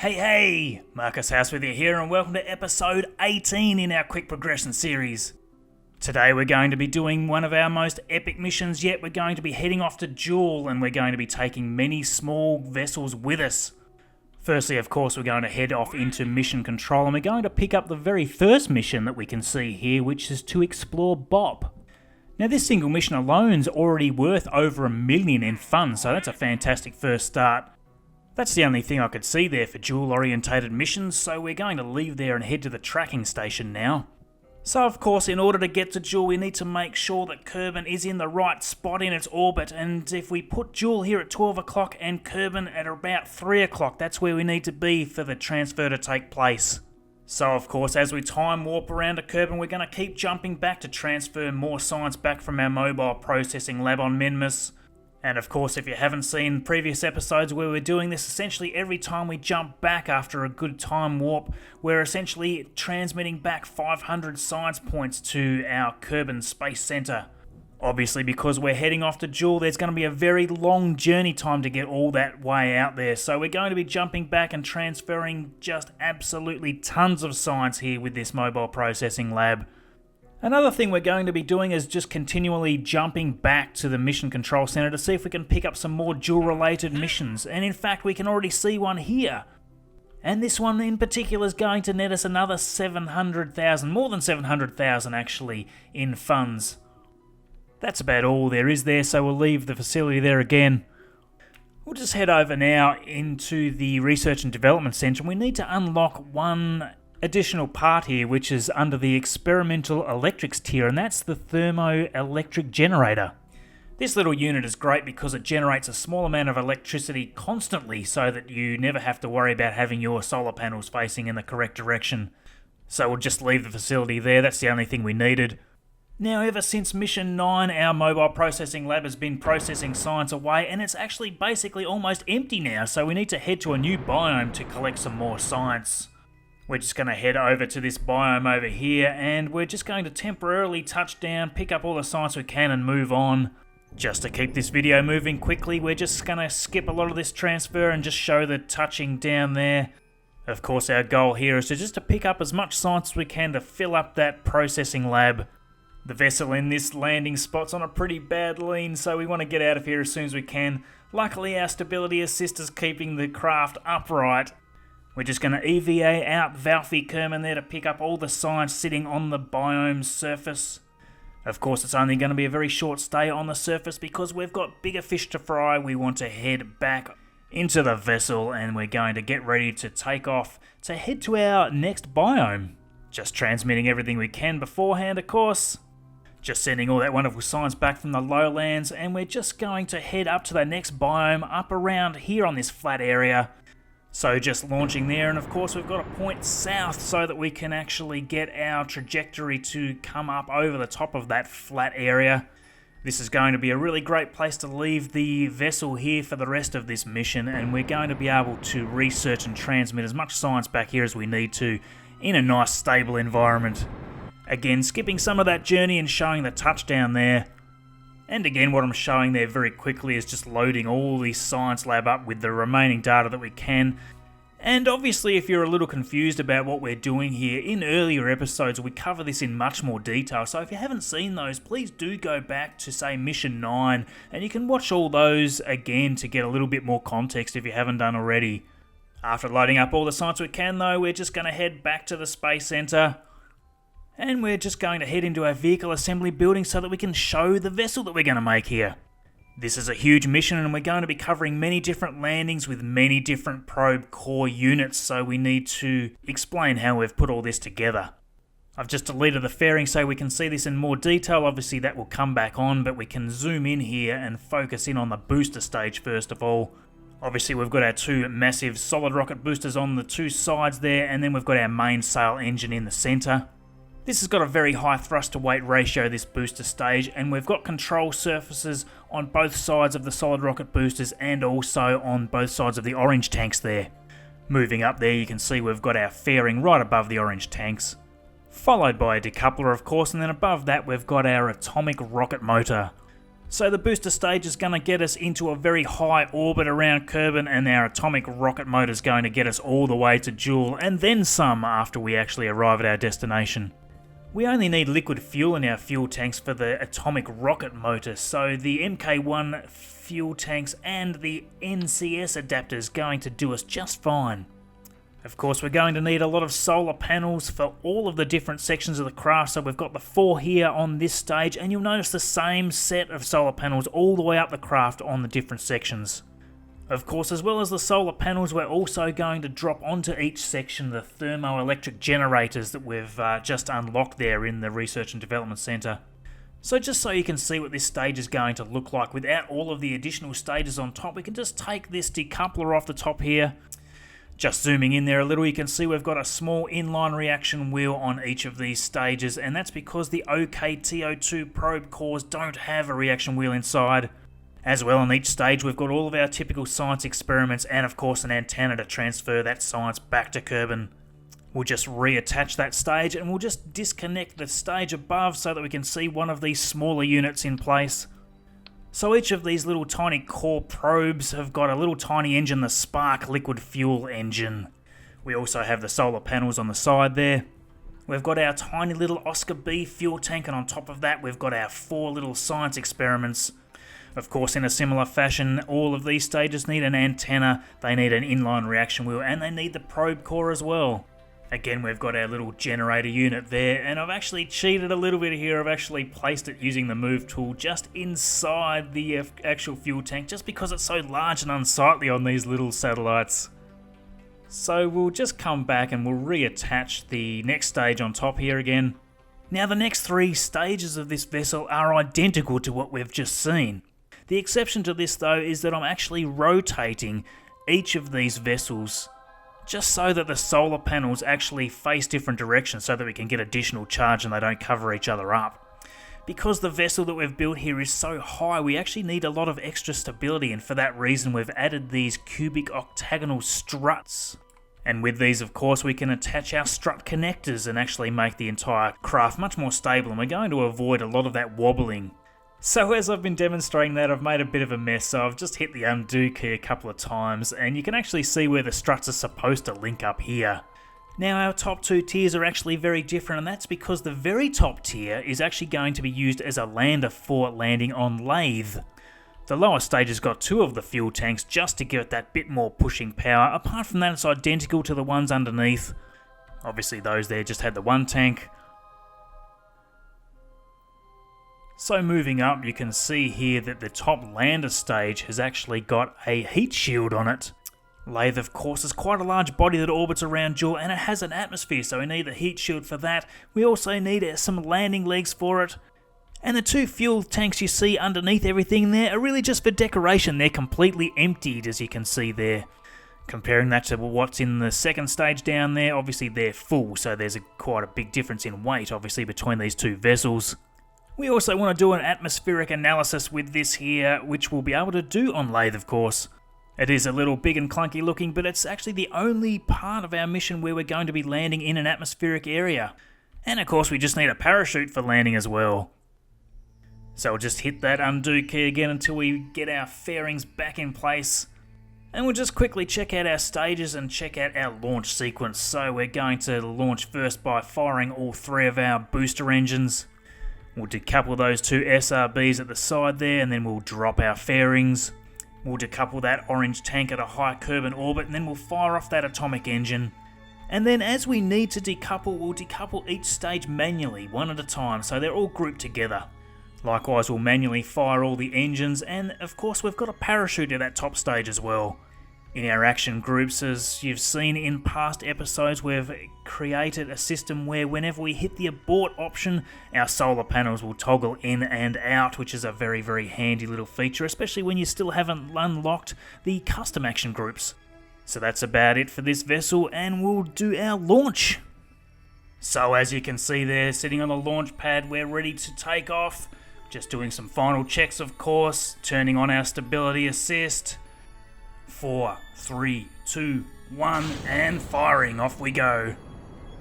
Hey, Marcus House with you here and welcome to episode 18 in our quick progression series. Today we're going to be doing one of our most epic missions yet. We're going to be heading off to Jool and we're going to be taking many small vessels with us. Firstly, of course, we're going to head off into mission control and we're going to pick up the very first mission that we can see here, which is to explore BOP. Now this single mission alone is already worth over $1 million in funds, so that's a fantastic first start. That's the only thing I could see there for Jool-orientated missions, so we're going to leave there and head to the tracking station now. So of course, in order to get to Jool, we need to make sure that Kerbal is in the right spot in its orbit, and if we put Jool here at 12 o'clock and Kerbal at about 3 o'clock, that's where we need to be for the transfer to take place. So of course, as we time warp around to Kerbal, we're going to keep jumping back to transfer more science back from our mobile processing lab on Menmus. And of course, if you haven't seen previous episodes where we're doing this, essentially every time we jump back after a good time warp, we're essentially transmitting back 500 science points to our Kerbal Space Center. Obviously, because we're heading off to Jool, there's going to be a very long journey time to get all that way out there. So we're going to be jumping back and transferring just absolutely tons of science here with this mobile processing lab. Another thing we're going to be doing is just continually jumping back to the Mission Control Center to see if we can pick up some more Jool-related missions, and in fact we can already see one here. And this one in particular is going to net us another 700,000, more than 700,000 actually, in funds. That's about all there is there, so we'll leave the facility there again. We'll just head over now into the Research and Development Center, and we need to unlock one additional part here, which is under the experimental electrics tier, and that's the thermoelectric generator. This little unit is great because it generates a small amount of electricity constantly so that you never have to worry about having your solar panels facing in the correct direction. So we'll just leave the facility there, that's the only thing we needed. Now, ever since Mission 9, our mobile processing lab has been processing science away, and it's actually basically almost empty now, so we need to head to a new biome to collect some more science. We're just going to head over to this biome over here and we're just going to temporarily touch down, pick up all the science we can and move on. Just to keep this video moving quickly, we're just going to skip a lot of this transfer and just show the touching down there. Of course, our goal here is to pick up as much science as we can to fill up that processing lab. The vessel in this landing spot's on a pretty bad lean, so we want to get out of here as soon as we can. Luckily, our stability assist is keeping the craft upright. We're just going to EVA out Valfy Kerbal there to pick up all the science sitting on the biome's surface. Of course, it's only going to be a very short stay on the surface because we've got bigger fish to fry. We want to head back into the vessel and we're going to get ready to take off to head to our next biome. Just transmitting everything we can beforehand, of course. Just sending all that wonderful science back from the lowlands, and we're just going to head up to the next biome up around here on this flat area. So just launching there, and of course we've got a point south so that we can actually get our trajectory to come up over the top of that flat area. This is going to be a really great place to leave the vessel here for the rest of this mission, and we're going to be able to research and transmit as much science back here as we need to in a nice stable environment. Again, skipping some of that journey and showing the touchdown there. And again, what I'm showing there very quickly is just loading all the science lab up with the remaining data that we can. And obviously, if you're a little confused about what we're doing here, in earlier episodes we cover this in much more detail. So if you haven't seen those, please do go back to, say, Mission 9, and you can watch all those again to get a little bit more context if you haven't done already. After loading up all the science we can, though, we're just going to head back to the Space Center. And we're just going to head into our vehicle assembly building so that we can show the vessel that we're going to make here. This is a huge mission and we're going to be covering many different landings with many different probe core units, so we need to explain how we've put all this together. I've just deleted the fairing so we can see this in more detail. Obviously that will come back on, but we can zoom in here and focus in on the booster stage first of all. Obviously we've got our two massive solid rocket boosters on the two sides there, and then we've got our main sail engine in the centre. This has got a very high thrust to weight ratio, this booster stage, and we've got control surfaces on both sides of the solid rocket boosters and also on both sides of the orange tanks there. Moving up there you can see we've got our fairing right above the orange tanks, followed by a decoupler of course, and then above that we've got our atomic rocket motor. So the booster stage is going to get us into a very high orbit around Kerbal, and our atomic rocket motor is going to get us all the way to Jool, and then some after we actually arrive at our destination. We only need liquid fuel in our fuel tanks for the atomic rocket motor, so the MK1 fuel tanks and the NCS adapter is going to do us just fine. Of course, we're going to need a lot of solar panels for all of the different sections of the craft, so we've got the 4 here on this stage, and you'll notice the same set of solar panels all the way up the craft on the different sections. Of course, as well as the solar panels, we're also going to drop onto each section the thermoelectric generators that we've just unlocked there in the Research and Development Centre. So just so you can see what this stage is going to look like without all of the additional stages on top, we can just take this decoupler off the top here. Just zooming in there a little, you can see we've got a small inline reaction wheel on each of these stages, and that's because the OKTO2 probe cores don't have a reaction wheel inside. As well, on each stage we've got all of our typical science experiments and of course an antenna to transfer that science back to Kerbal. We'll just reattach that stage and we'll just disconnect the stage above so that we can see one of these smaller units in place. So each of these little tiny core probes have got a little tiny engine, the Spark liquid fuel engine. We also have the solar panels on the side there. We've got our tiny little Oscar B fuel tank, and on top of that we've got our 4 little science experiments. Of course, in a similar fashion, all of these stages need an antenna, they need an inline reaction wheel, and they need the probe core as well. Again, we've got our little generator unit there, and I've actually cheated a little bit here. I've actually placed it using the move tool just inside the actual fuel tank, just because it's so large and unsightly on these little satellites. So we'll just come back and we'll reattach the next stage on top here again. Now the next 3 stages of this vessel are identical to what we've just seen. The exception to this though is that I'm actually rotating each of these vessels just so that the solar panels actually face different directions so that we can get additional charge and they don't cover each other up. Because the vessel that we've built here is so high, we actually need a lot of extra stability, and for that reason we've added these cubic octagonal struts. And with these, of course, we can attach our strut connectors and actually make the entire craft much more stable, and we're going to avoid a lot of that wobbling. So as I've been demonstrating that, I've made a bit of a mess, so I've just hit the undo key a couple of times, and you can actually see where the struts are supposed to link up here. Now our top 2 tiers are actually very different, and that's because the very top tier is actually going to be used as a lander for landing on lathe. The lower stage has got 2 of the fuel tanks just to give it that bit more pushing power. Apart from that, it's identical to the ones underneath. Obviously those there just had the 1 tank. So moving up, you can see here that the top lander stage has actually got a heat shield on it. Lathe, of course, is quite a large body that orbits around Jool, and it has an atmosphere, so we need a heat shield for that. We also need some landing legs for it. And the 2 fuel tanks you see underneath everything there are really just for decoration. They're completely emptied, as you can see there. Comparing that to what's in the second stage down there, obviously they're full, so there's quite a big difference in weight, obviously, between these 2 vessels. We also want to do an atmospheric analysis with this here, which we'll be able to do on lathe, of course. It is a little big and clunky looking, but it's actually the only part of our mission where we're going to be landing in an atmospheric area. And of course we just need a parachute for landing as well. So we'll just hit that undo key again until we get our fairings back in place. And we'll just quickly check out our stages and check out our launch sequence. So we're going to launch first by firing all 3 of our booster engines. We'll decouple those 2 SRBs at the side there, and then we'll drop our fairings. We'll decouple that orange tank at a high Kerbal orbit, and then we'll fire off that atomic engine. And then as we need to decouple, we'll decouple each stage manually, one at a time, so they're all grouped together. Likewise, we'll manually fire all the engines, and of course we've got a parachute at that top stage as well. In our action groups, as you've seen in past episodes, we've created a system where whenever we hit the abort option, our solar panels will toggle in and out, which is a very, very handy little feature, especially when you still haven't unlocked the custom action groups. So that's about it for this vessel, and we'll do our launch. So as you can see there, sitting on the launch pad, we're ready to take off. Just doing some final checks, of course, turning on our stability assist. 4, 3, 2, 1, and firing. Off we go.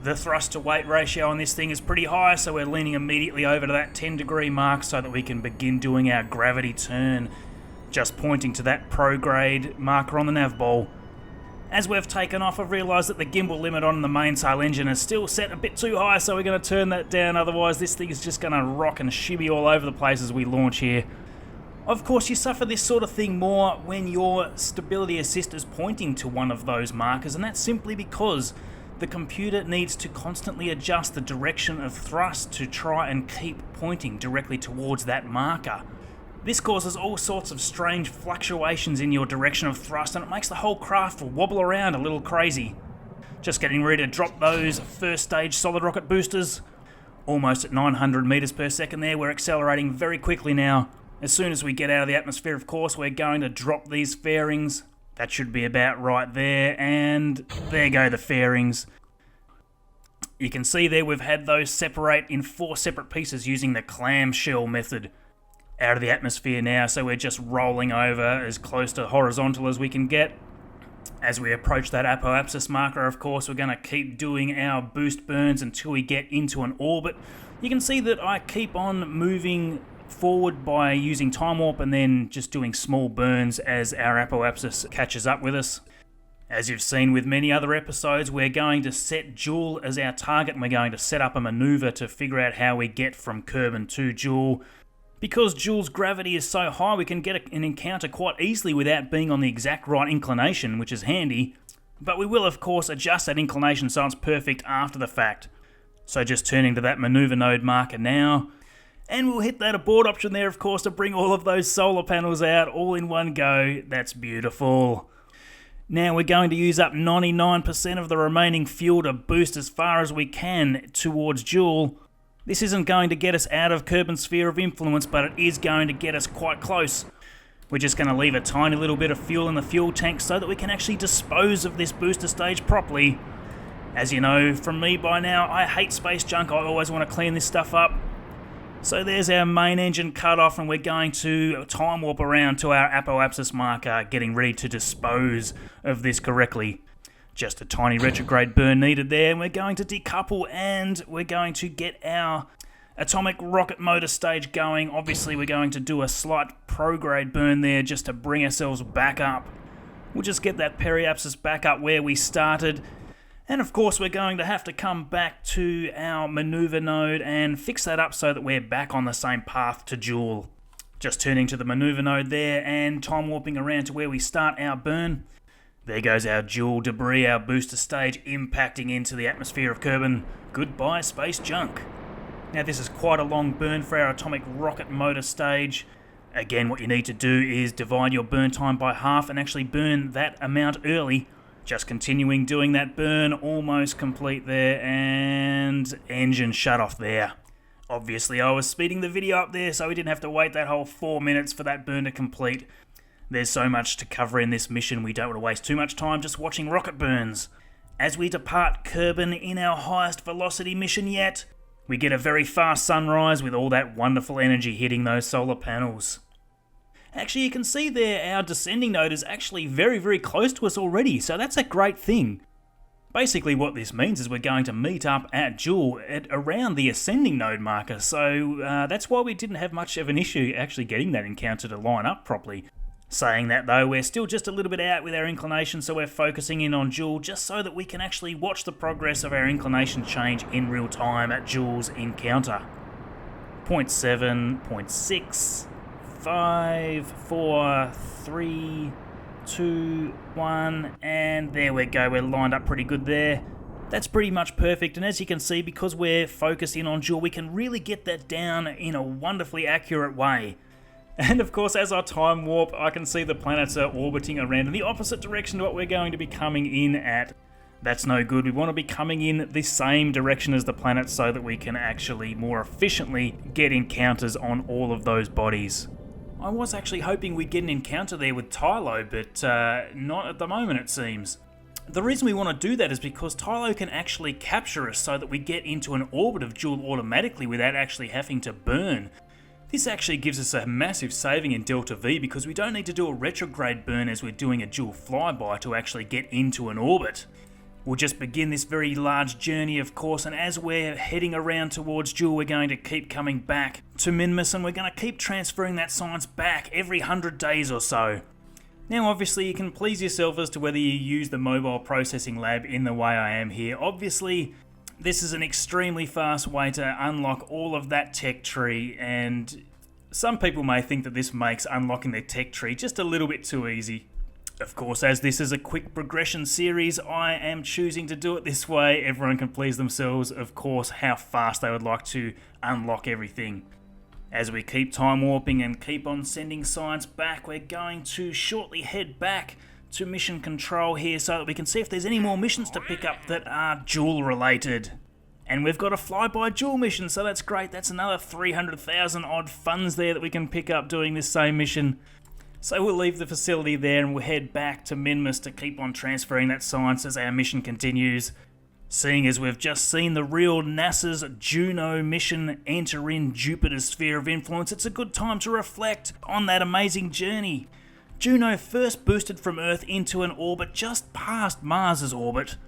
The thrust to weight ratio on this thing is pretty high, so we're leaning immediately over to that 10-degree mark so that we can begin doing our gravity turn, just pointing to that prograde marker on the nav ball. As we've taken off, I've realised that the gimbal limit on the mainsail engine is still set a bit too high, so we're going to turn that down, otherwise this thing is just going to rock and shimmy all over the place as we launch here. Of course, you suffer this sort of thing more when your stability assist is pointing to one of those markers, and that's simply because the computer needs to constantly adjust the direction of thrust to try and keep pointing directly towards that marker. This causes all sorts of strange fluctuations in your direction of thrust, and it makes the whole craft wobble around a little crazy. Just getting ready to drop those first stage solid rocket boosters. Almost at 900 meters per second there, we're accelerating very quickly now. As soon as we get out of the atmosphere, of course, we're going to drop these fairings. That should be about right there, and there go the fairings. You can see there we've had those separate in 4 separate pieces using the clamshell method. Out of the atmosphere now, so we're just rolling over as close to horizontal as we can get. As we approach that apoapsis marker, of course, we're going to keep doing our boost burns until we get into an orbit. You can see that I keep on moving forward by using time warp and then just doing small burns as our apoapsis catches up with us. As you've seen with many other episodes, we're going to set Jool as our target, and we're going to set up a maneuver to figure out how we get from Kerbal to Jool. Because Jool's gravity is so high, we can get an encounter quite easily without being on the exact right inclination, which is handy. But we will, of course, adjust that inclination so it's perfect after the fact. So just turning to that maneuver node marker now. And we'll hit that abort option there, of course, to bring all of those solar panels out all in one go. That's beautiful. Now we're going to use up 99% of the remaining fuel to boost as far as we can towards Jool. This isn't going to get us out of Kerbal's sphere of influence, but it is going to get us quite close. We're just going to leave a tiny little bit of fuel in the fuel tank so that we can actually dispose of this booster stage properly. As you know from me by now, I hate space junk. I always want to clean this stuff up. So there's our main engine cut off, and we're going to time warp around to our apoapsis marker, getting ready to dispose of this correctly. Just a tiny retrograde burn needed there, and we're going to decouple, and we're going to get our atomic rocket motor stage going. Obviously, we're going to do a slight prograde burn there just to bring ourselves back up. We'll just get that periapsis back up where we started. And of course, we're going to have to come back to our maneuver node and fix that up so that we're back on the same path to Jool. Just turning to the maneuver node there and time warping around to where we start our burn. There goes our Jool debris, our booster stage impacting into the atmosphere of Kerbal. Goodbye, space junk. Now this is quite a long burn for our atomic rocket motor stage. Again, what you need to do is divide your burn time by half and actually burn that amount early. Just continuing doing that burn, almost complete there, and engine shut off there. Obviously I was speeding the video up there so we didn't have to wait that whole 4 minutes for that burn to complete. There's so much to cover in this mission, we don't want to waste too much time just watching rocket burns. As we depart Kerbal in our highest velocity mission yet, we get a very fast sunrise with all that wonderful energy hitting those solar panels. Actually, you can see there our descending node is actually very, very close to us already, so that's a great thing. Basically what this means is we're going to meet up at Jool at around the ascending node marker, so that's why we didn't have much of an issue actually getting that encounter to line up properly. Saying that though, we're still just a little bit out with our inclination, so we're focusing in on Jool just so that we can actually watch the progress of our inclination change in real time at Jool's encounter. 0.7, 0.6, 5, 4, 3, 2, 1, and there we go, we're lined up pretty good there. That's pretty much perfect, and as you can see, because we're focused in on Jool, we can really get that down in a wonderfully accurate way. And of course, as I time warp, I can see the planets are orbiting around in the opposite direction to what we're going to be coming in at. That's no good. We want to be coming in the same direction as the planets so that we can actually more efficiently get encounters on all of those bodies. I was actually hoping we'd get an encounter there with Tylo, but not at the moment it seems. The reason we want to do that is because Tylo can actually capture us so that we get into an orbit of Jool automatically without actually having to burn. This actually gives us a massive saving in delta V because we don't need to do a retrograde burn as we're doing a Jool flyby to actually get into an orbit. We'll just begin this very large journey, of course, and as we're heading around towards Jool, we're going to keep coming back to Minmus, and we're going to keep transferring that science back every 100 days or so. Now, obviously, you can please yourself as to whether you use the mobile processing lab in the way I am here. Obviously, this is an extremely fast way to unlock all of that tech tree, and some people may think that this makes unlocking the tech tree just a little bit too easy. Of course, as this is a quick progression series, I am choosing to do it this way. Everyone can please themselves, of course, how fast they would like to unlock everything. As we keep time warping and keep on sending science back, we're going to shortly head back to mission control here so that we can see if there's any more missions to pick up that are Jool related. And we've got a flyby Jool mission, so that's great. That's another 300,000 odd funds there that we can pick up doing this same mission. So we'll leave the facility there and we'll head back to Minmus to keep on transferring that science as our mission continues. Seeing as we've just seen the real NASA's Juno mission enter in Jupiter's sphere of influence, it's a good time to reflect on that amazing journey. Juno first boosted from Earth into an orbit just past Mars's orbit.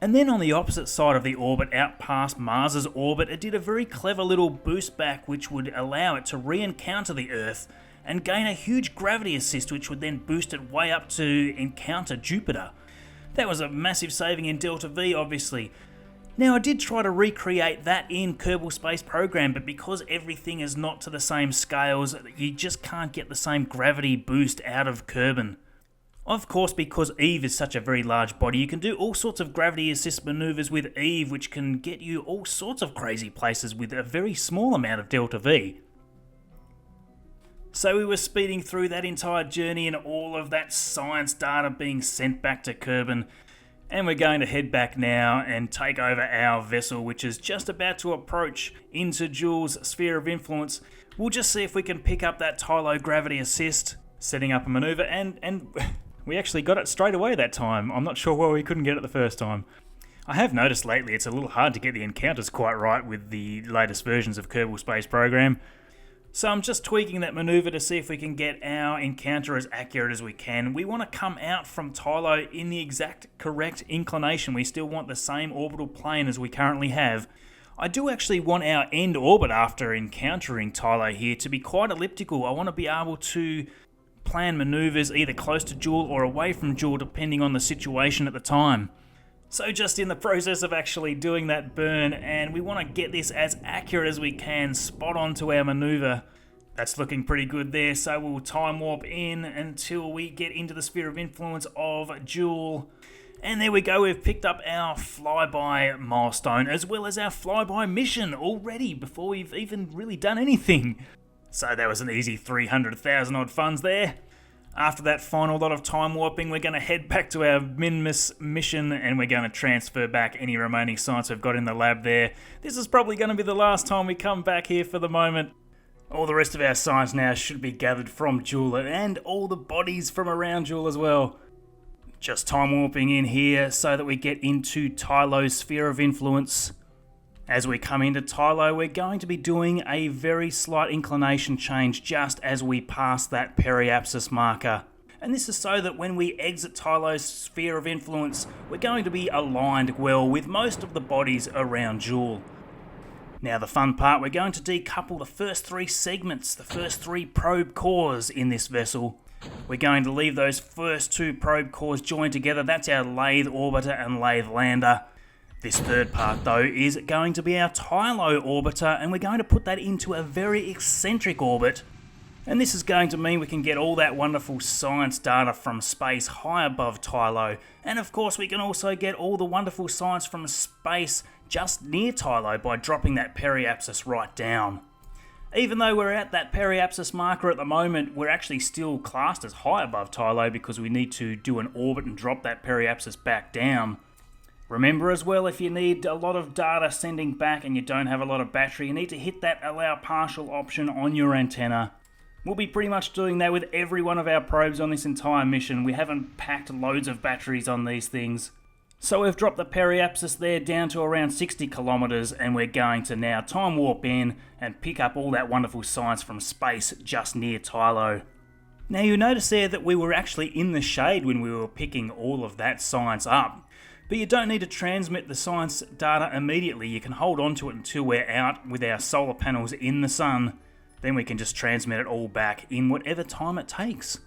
And then on the opposite side of the orbit, out past Mars's orbit, it did a very clever little boost back which would allow it to re-encounter the Earth and gain a huge gravity assist which would then boost it way up to encounter Jupiter. That was a massive saving in Delta V, obviously. Now, I did try to recreate that in Kerbal Space Program, but because everything is not to the same scales, you just can't get the same gravity boost out of Kerbin. Of course, because Eve is such a very large body, you can do all sorts of gravity assist maneuvers with Eve, which can get you all sorts of crazy places with a very small amount of Delta V. So we were speeding through that entire journey and all of that science data being sent back to Kerbin. And we're going to head back now and take over our vessel, which is just about to approach into Jool's sphere of influence. We'll just see if we can pick up that Tylo gravity assist, setting up a maneuver, and we actually got it straight away that time. I'm not sure why we couldn't get it the first time. I have noticed lately it's a little hard to get the encounters quite right with the latest versions of Kerbal Space Program. So I'm just tweaking that maneuver to see if we can get our encounter as accurate as we can. We want to come out from Tylo in the exact correct inclination. We still want the same orbital plane as we currently have. I do actually want our end orbit after encountering Tylo here to be quite elliptical. I want to be able to plan maneuvers either close to Jool or away from Jool depending on the situation at the time. So just in the process of actually doing that burn, and we want to get this as accurate as we can, spot on to our maneuver. That's looking pretty good there, so we'll time warp in until we get into the sphere of influence of Jool. And there we go, we've picked up our flyby milestone as well as our flyby mission already before we've even really done anything. So that was an easy 300,000 odd funds there. After that final lot of time warping, we're going to head back to our Minmus mission and we're going to transfer back any remaining science we've got in the lab there. This is probably going to be the last time we come back here for the moment. All the rest of our science now should be gathered from Jool and all the bodies from around Jool as well. Just time warping in here so that we get into Tylo's sphere of influence. As we come into Tylo, we're going to be doing a very slight inclination change just as we pass that periapsis marker. And this is so that when we exit Tylo's sphere of influence, we're going to be aligned well with most of the bodies around Jool. Now the fun part, we're going to decouple the first three segments, the first three probe cores in this vessel. We're going to leave those first two probe cores joined together. That's our lathe orbiter and lathe lander. This third part though is going to be our Tylo orbiter, and we're going to put that into a very eccentric orbit. And this is going to mean we can get all that wonderful science data from space high above Tylo. And of course we can also get all the wonderful science from space just near Tylo by dropping that periapsis right down. Even though we're at that periapsis marker at the moment, we're actually still classed as high above Tylo because we need to do an orbit and drop that periapsis back down. Remember as well, if you need a lot of data sending back and you don't have a lot of battery, you need to hit that allow partial option on your antenna. We'll be pretty much doing that with every one of our probes on this entire mission. We haven't packed loads of batteries on these things. So we've dropped the periapsis there down to around 60 kilometers, and we're going to now time warp in and pick up all that wonderful science from space just near Tylo. Now you notice there that we were actually in the shade when we were picking all of that science up. But you don't need to transmit the science data immediately. You can hold on to it until we're out with our solar panels in the sun. Then we can just transmit it all back in whatever time it takes.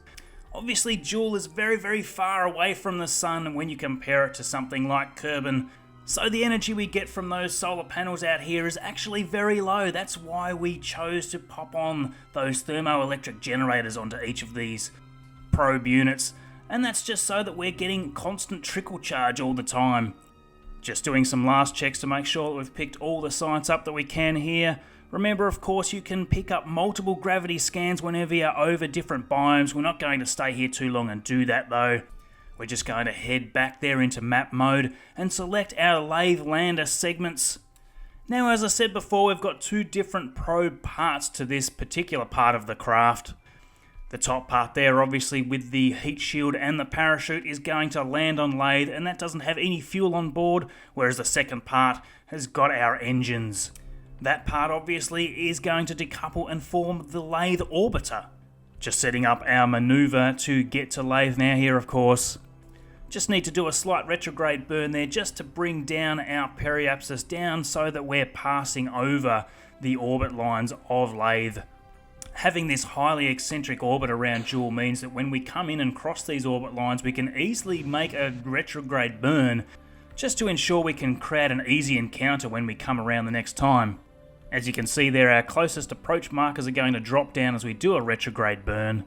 Obviously, Jool is very, very far away from the sun when you compare it to something like Kerbal. So the energy we get from those solar panels out here is actually very low. That's why we chose to pop on those thermoelectric generators onto each of these probe units. And that's just so that we're getting constant trickle charge all the time. Just doing some last checks to make sure that we've picked all the science up that we can here. Remember, of course, you can pick up multiple gravity scans whenever you're over different biomes. We're not going to stay here too long and do that though. We're just going to head back there into map mode and select our lathe lander segments. Now, as I said before, we've got two different probe parts to this particular part of the craft. The top part there, obviously with the heat shield and the parachute, is going to land on lathe, and that doesn't have any fuel on board, whereas the second part has got our engines. That part obviously is going to decouple and form the lathe orbiter. Just setting up our maneuver to get to lathe now here, of course. Just need to do a slight retrograde burn there just to bring down our periapsis down so that we're passing over the orbit lines of lathe. Having this highly eccentric orbit around Jool means that when we come in and cross these orbit lines, we can easily make a retrograde burn just to ensure we can create an easy encounter when we come around the next time. As you can see there, our closest approach markers are going to drop down as we do a retrograde burn.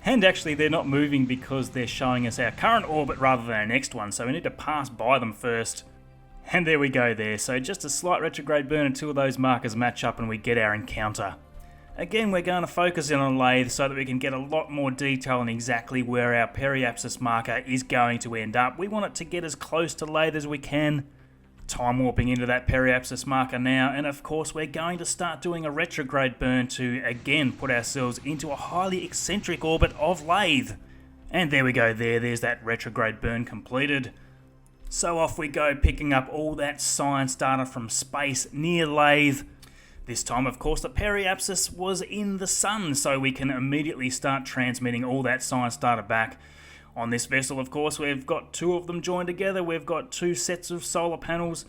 And actually they're not moving because they're showing us our current orbit rather than our next one, so we need to pass by them first. And there we go there, so just a slight retrograde burn until those markers match up and we get our encounter. Again, we're going to focus in on lathe so that we can get a lot more detail on exactly where our periapsis marker is going to end up. We want it to get as close to lathe as we can. Time warping into that periapsis marker now, and of course we're going to start doing a retrograde burn to again put ourselves into a highly eccentric orbit of lathe. And there we go there's that retrograde burn completed. So off we go, picking up all that science data from space near lathe. This time, of course, the periapsis was in the sun, so we can immediately start transmitting all that science data back. On this vessel, of course, we've got two of them joined together. We've got two sets of solar panels.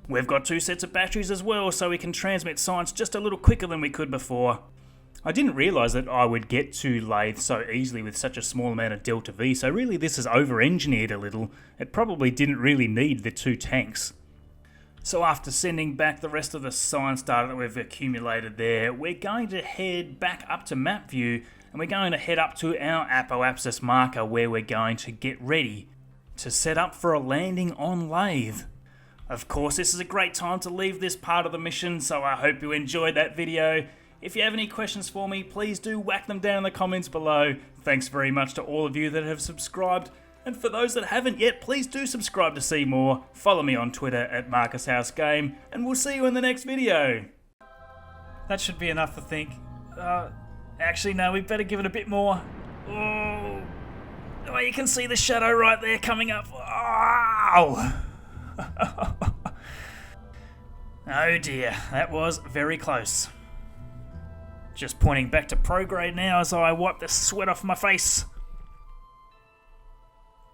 We've got two sets of batteries as well, so we can transmit science just a little quicker than we could before. I didn't realise that I would get to lathe so easily with such a small amount of delta V, so really this is over-engineered a little. It probably didn't really need the two tanks. So after sending back the rest of the science data that we've accumulated there, we're going to head back up to map view and we're going to head up to our apoapsis marker where we're going to get ready to set up for a landing on lathe. Of course, this is a great time to leave this part of the mission, so I hope you enjoyed that video. If you have any questions for me, please do whack them down in the comments below. Thanks very much to all of you that have subscribed. And for those that haven't yet, please do subscribe to see more. Follow me on Twitter at MarcusHouseGame, and we'll see you in the next video. That should be enough, I think. Actually, no, we better give it a bit more. Oh, you can see the shadow right there coming up. Oh, oh dear, that was very close. Just pointing back to prograde now as I wipe the sweat off my face.